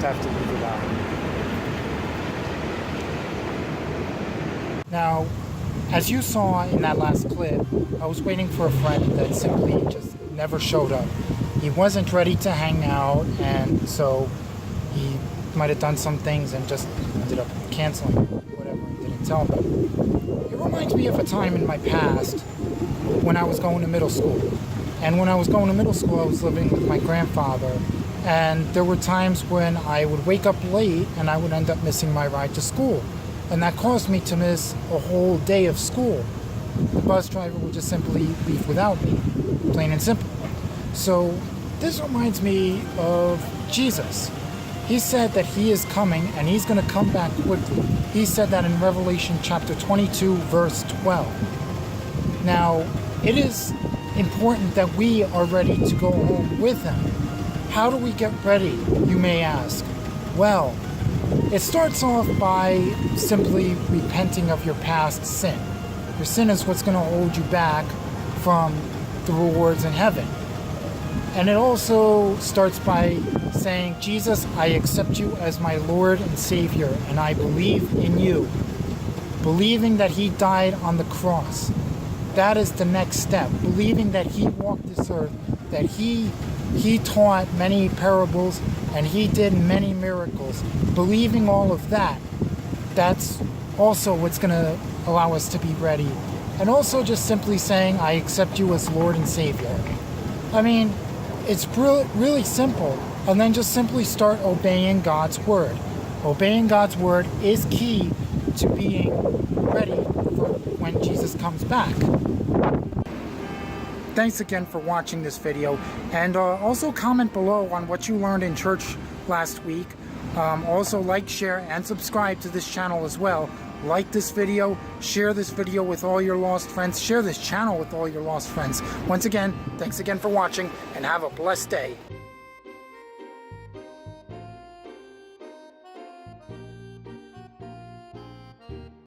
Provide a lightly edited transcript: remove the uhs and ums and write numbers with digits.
have to leave without him. Now, as you saw in that last clip, I was waiting for a friend that simply just never showed up. He wasn't ready to hang out, and so he might have done some things and just ended up canceling whatever and didn't tell me. It reminds me of a time in my past when I was going to middle school. And when I was going to middle school, I was living with my grandfather. And there were times when I would wake up late and I would end up missing my ride to school. And that caused me to miss a whole day of school. The bus driver would just simply leave without me, plain and simple. So this reminds me of Jesus. He said that he is coming and he's going to come back quickly. He said that in Revelation chapter 22, verse 12. Now, it is important that we are ready to go home with him. How do we get ready, you may ask? Well, it starts off by simply repenting of your past sin. Your sin is what's going to hold you back from the rewards in heaven. And it also starts by saying, Jesus, I accept you as my Lord and Savior, and I believe in you. Believing that he died on the cross. That is the next step. Believing that he walked this earth, that he taught many parables, and he did many miracles. Believing all of that, that's also what's going to allow us to be ready. And also just simply saying, I accept you as Lord and Savior. I mean, it's really simple. And then just simply start obeying God's word. Obeying God's word is key to being ready for when Jesus comes back. Thanks again for watching this video, and also comment below on what you learned in church last week. Also like, share, and subscribe to this channel as well. Like this video, share this video with all your lost friends, share this channel with all your lost friends. Once again, thanks again for watching, and have a blessed day.